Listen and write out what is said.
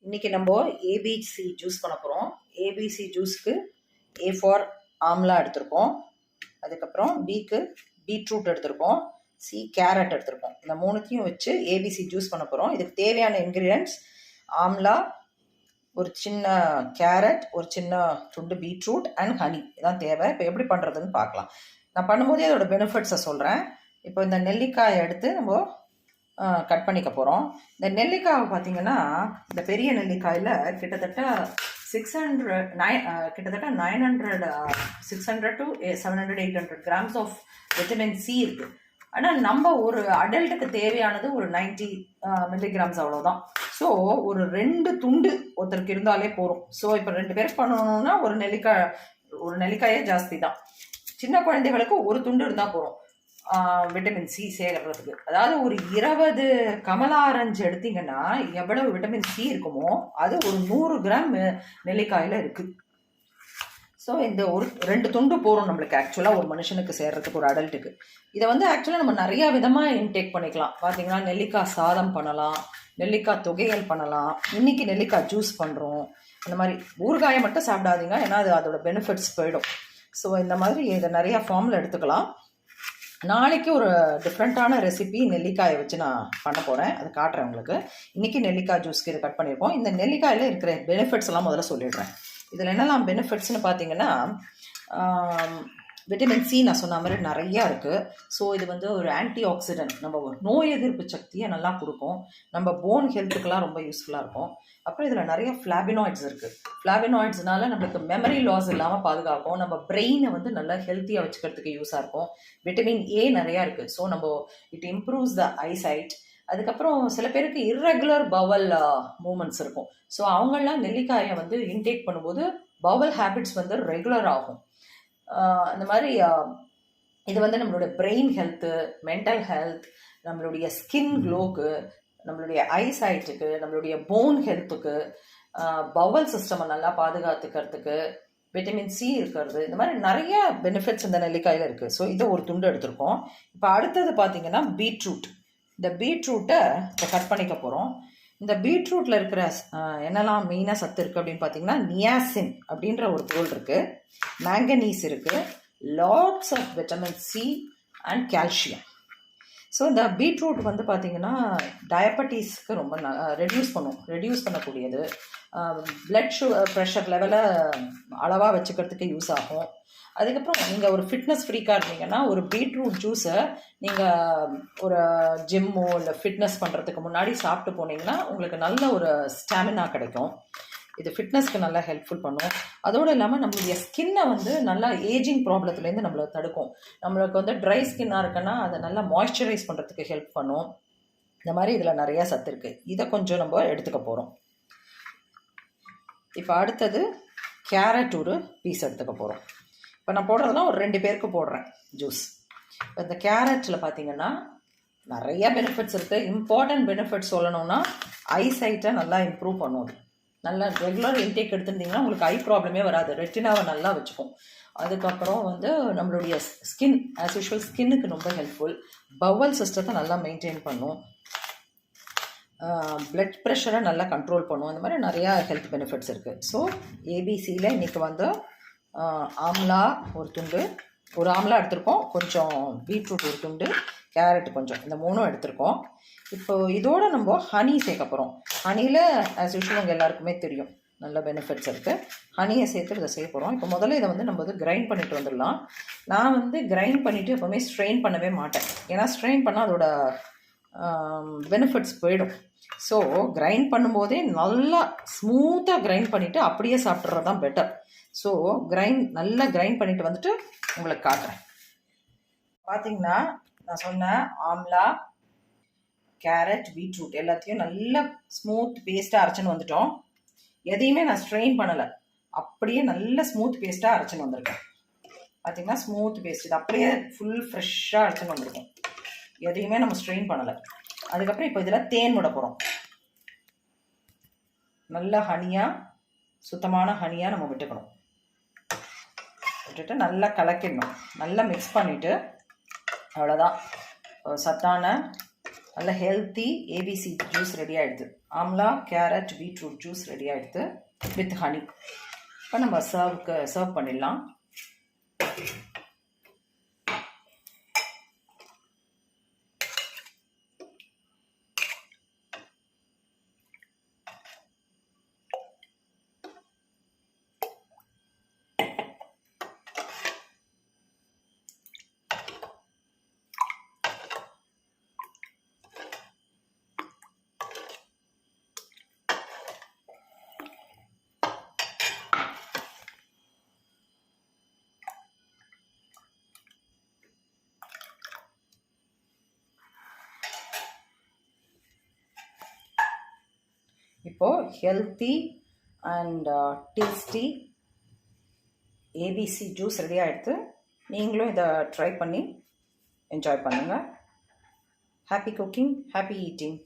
இன்றைக்கி நம்ம ABC juice பண்ண போகிறோம். ஏபிசி ஜூஸ்க்கு ஏ ஃபார் ஆம்லா எடுத்திருக்கோம், அதுக்கப்புறம் பிக்கு பீட்ரூட் எடுத்திருக்கோம், சி கேரட் எடுத்திருக்கோம். இந்த மூணுத்தையும் வச்சு ஏபிசி ஜூஸ் பண்ண போகிறோம். இதுக்கு தேவையான இன்க்ரீடியன்ட்ஸ் ஆம்லா, ஒரு சின்ன கேரட், ஒரு சின்ன துண்டு பீட்ரூட் அண்ட் ஹனி. இதான் தேவை. இப்போ எப்படி பண்ணுறதுன்னு பார்க்கலாம். நான் பண்ணும்போதே அதோட பெனிஃபிட்ஸை சொல்கிறேன். இப்போ இந்த நெல்லிக்காயை எடுத்து நம்ம கட் பண்ணிக்க போகிறோம். இந்த நெல்லிக்காய் பார்த்தீங்கன்னா, இந்த பெரிய நெல்லிக்காயில் கிட்டத்தட்ட 900 600 to 700 800 grams of vitamin C இருக்குது. ஆனால் நம்ம ஒரு அடல்ட்டுக்கு தேவையானது ஒரு 90 மில்லிகிராம்ஸ் அவ்வளோதான். ஸோ ஒரு 2 துண்டு ஒருத்தருக்கு இருந்தாலே போகும். ஸோ இப்போ 2 பேருக்கு பண்ணணும்னா ஒரு நெல்லிக்காயே ஜாஸ்தி தான். சின்ன குழந்தைகளுக்கு ஒரு துண்டு இருந்தால் போகும் விட்டமின் சி சேர்றதுக்கு. அதாவது ஒரு 20 கமலா ஆரஞ்சு எடுத்தீங்கன்னா எவ்வளவு விட்டமின் சி இருக்குமோ அது ஒரு 100 கிராம் நெல்லிக்காயில் இருக்குது. ஸோ இந்த ஒரு 2 துண்டு போகிறோம் நம்மளுக்கு ஆக்சுவலாக ஒரு மனுஷனுக்கு சேர்றதுக்கு, ஒரு அடல்ட்டுக்கு. இதை வந்து ஆக்சுவலாக நம்ம நிறையா விதமாக இன்டேக் பண்ணிக்கலாம். பார்த்தீங்கன்னா நெல்லிக்காய் சாதம் பண்ணலாம், நெல்லிக்காய் தொகையல் பண்ணலாம், இன்னைக்கு நெல்லிக்காய் ஜூஸ் பண்ணுறோம். இந்த மாதிரி ஊறுகாயை மட்டும் சாப்பிடாதீங்க, ஏன்னா அது அதோட பெனிஃபிட்ஸ் போயிடும். ஸோ இந்த மாதிரி இதை நிறையா ஃபார்மில் எடுத்துக்கலாம். நாளைக்கு ஒரு டிஃப்ரெண்ட்டான ரெசிபி நெல்லிக்காயை வச்சு நான் பண்ண போகிறேன், அது காட்டுறேன் உங்களுக்கு. இன்றைக்கி நெல்லிக்காய் ஜூஸ்க்கு இது கட் பண்ணியிருக்கோம். இந்த நெல்லிக்காயில் இருக்கிற பெனிஃபிட்ஸ் எல்லாம் முதல்ல சொல்லிடுறேன். இதில் என்னெல்லாம் பெனிஃபிட்ஸ்னு பார்த்தீங்கன்னா, விட்டமின் சி நான் சொன்ன மாதிரி நிறையா இருக்குது. ஸோ இது வந்து ஒரு ஆன்டி ஆக்சிடென்ட், நம்ம நோய் எதிர்ப்பு சக்தியை நல்லா கொடுக்கும், நம்ம போன் ஹெல்த்துக்கெலாம் ரொம்ப யூஸ்ஃபுல்லாக இருக்கும். அப்புறம் இதில் நிறைய ஃப்ளாவினாய்ட்ஸ் இருக்குது. ஃப்ளாவினாய்ட்ஸ்னால நம்மளுக்கு மெமரி லாஸ் இல்லாமல் பாதுகாக்கும், நம்ம பிரெயினை வந்து நல்லா ஹெல்த்தியாக வச்சுக்கிறதுக்கு யூஸாக இருக்கும். விட்டமின் ஏ நிறையா இருக்குது. ஸோ நம்ம இட் இம்ப்ரூவ்ஸ் த ஐசைட். அதுக்கப்புறம் சில பேருக்கு இர்ரெகுலர் பவல் மூமெண்ட்ஸ் இருக்கும். ஸோ அவங்களாம் நெல்லிக்காயை வந்து இன்டேக் பண்ணும்போது பவல் ஹேபிட்ஸ் வந்து ரெகுலர் ஆகும். அந்த மாதிரி இது வந்து நம்மளுடைய பிரெயின் ஹெல்த்து, மென்டல் ஹெல்த், நம்மளுடைய ஸ்கின் க்ளோக்கு, நம்மளுடைய ஐசைட்டுக்கு, நம்மளுடைய போன் ஹெல்த்துக்கு, பவல் சிஸ்டமை நல்லா பாதுகாத்துக்கிறதுக்கு விட்டமின் சி இருக்கிறது, இந்த மாதிரி நிறைய பெனிஃபிட்ஸ் இந்த நெல்லிக்காயில் இருக்குது. ஸோ இதை ஒரு துண்டு எடுத்திருக்கோம். இப்போ அடுத்தது பார்த்தீங்கன்னா பீட்ரூட். இந்த பீட்ரூட்டை இப்போ கட் பண்ணிக்க போகிறோம். இந்த பீட்ரூட்டில் இருக்கிற என்னெல்லாம் மெயினாக சத்து இருக்குது அப்படின்னு பார்த்தீங்கன்னா, நியாசின் அப்படின்ற ஒரு பொருள் இருக்குது, மேங்கனீஸ் இருக்குது, lots of vitamin C and calcium. So இந்த பீட்ரூட் வந்து பார்த்திங்கன்னா டயபெட்டிஸ்க்கு ரொம்ப ரெடியூஸ் பண்ணக்கூடியது, பிளட் ப்ரெஷர் லெவலை அளவாக வச்சுக்கிறதுக்கு யூஸ் ஆகும். அதுக்கப்புறம் நீங்கள் ஒரு ஃபிட்னஸ் ஃப்ரீக்காக இருந்தீங்கன்னா ஒரு பீட்ரூட் ஜூஸை நீங்கள் ஒரு ஜிம்மோ இல்லை ஃபிட்னஸ் பண்ணுறதுக்கு முன்னாடி சாப்பிட்டு போனீங்கன்னா உங்களுக்கு நல்ல ஒரு ஸ்டாமினா கிடைக்கும். இது ஃபிட்னஸ்க்கு நல்லா ஹெல்ப்ஃபுல் பண்ணும். அதோடு இல்லாமல் நம்மளுடைய ஸ்கின்னை வந்து நல்லா ஏஜிங் ப்ராப்ளத்துலேருந்து நம்மளை தடுக்கும். நம்மளுக்கு வந்து ட்ரை ஸ்கின்னாக இருக்குன்னா அதை நல்லா மாய்ஸ்சரைஸ் பண்ணுறதுக்கு ஹெல்ப் பண்ணும். இந்த மாதிரி இதில் நிறையா சத்து இருக்குது. இதை கொஞ்சம் நம்ம எடுத்துக்க போகிறோம். இப்போ அடுத்தது கேரட் ஒரு பீஸ் எடுத்துக்க போகிறோம். இப்போ நான் போடுறதுலாம் ஒரு 2 பேருக்கு போடுறேன் ஜூஸ். இப்போ இந்த கேரட்டில் பார்த்தீங்கன்னா நிறைய பெனிஃபிட்ஸ் இருக்குது. இம்பார்ட்டன்ட் பெனிஃபிட்ஸ் சொல்லணும்னா ஐசைட்டை நல்லா இம்ப்ரூவ் பண்ணும். நல்லா ரெகுலர் இன்டேக் எடுத்துருந்தீங்கன்னா உங்களுக்கு ஐ ப்ராப்ளமே வராது, ரெட்டினாவை நல்லா வச்சுக்கும். அதுக்கப்புறம் வந்து நம்மளுடைய ஸ்கின் ஆஸ் யூஷுவல் ஸ்கின்னுக்கு ரொம்ப ஹெல்ப்ஃபுல், பவல் சிஸ்டத்தை நல்லா மெயின்டைன் பண்ணும், பிளட் ப்ரெஷரை நல்லா கண்ட்ரோல் பண்ணும். இந்த மாதிரி நிறையா ஹெல்த் பெனிஃபிட்ஸ் இருக்குது. ஸோ ஏபிசியில் இன்றைக்கி வந்து ஆம்லா ஒரு துண்டு, ஒரு ஆம்லா எடுத்திருக்கோம், கொஞ்சம் பீட்ரூட் ஒரு துண்டு, கேரட் கொஞ்சம், இந்த 3 எடுத்திருக்கோம். இப்போ இதோடு நம்ம ஹனி சேர்க்க போகிறோம். ஹனியில் ஆஸ் யூஷுவல் உங்கள் எல்லாருக்குமே தெரியும் நல்ல பெனிஃபிட்ஸ் இருக்குது. ஹனியை சேர்த்து இதை செய்ய போகிறோம். இப்போ முதல்ல இதை வந்து நம்ம வந்து கிரைண்ட் பண்ணிட்டு வந்துடலாம். நான் வந்து கிரைண்ட் பண்ணிவிட்டு எப்போவுமே ஸ்ட்ரெயின் பண்ணவே மாட்டேன், ஏன்னா ஸ்ட்ரெயின் பண்ணால் அதோட பெனிஃபிட்ஸ் போயிடும். ஸோ கிரைண்ட் பண்ணும்போதே நல்லா ஸ்மூத்தாக கிரைண்ட் பண்ணிவிட்டு அப்படியே சாப்பிட்றது தான் பெட்டர். ஸோ நல்லா கிரைண்ட் பண்ணிட்டு வந்துட்டு உங்களுக்கு காட்டுறேன். பார்த்தீங்கன்னா நான் சொன்னேன் ஆம்லா, கேரட், பீட்ரூட் எல்லாத்தையும் நல்லா ஸ்மூத் பேஸ்ட்டாக அரைச்சின்னு வந்துட்டோம். எதையுமே நான் ஸ்ட்ரெயின் பண்ணலை, அப்படியே நல்ல ஸ்மூத் பேஸ்ட்டாக அரைச்சின்னு வந்திருக்கேன். பார்த்தீங்கன்னா ஸ்மூத் பேஸ்ட், இது அப்படியே ஃபுல் ஃப்ரெஷ்ஷாக அரைச்சின்னு வந்திருக்கோம், எதையுமே நம்ம ஸ்ட்ரெயின் பண்ணலை. அதுக்கப்புறம் இப்போ இதில் தேன் விட போகிறோம். நல்ல ஹனியாக, சுத்தமான ஹனியாக நம்ம விட்டுக்கணும். விட்டுட்டு நல்லா கலக்கிடணும், நல்லா மிக்ஸ் பண்ணிவிட்டு அவ்வளோதான். சத்தான நல்ல ஹெல்த்தி ஏபிசி ஜூஸ் ரெடி ஆகிடுது. Amla carrot beetroot juice ready ஆகிடுது வித் ஹனி. இப்போ நம்ம சர்வ் பண்ணிடலாம். இப்போது healthy and tasty ABC juice ready ஆகிடுது. நீங்களும் இதை ட்ரை பண்ணி என்ஜாய் பண்ணுங்கள். Happy cooking, happy eating.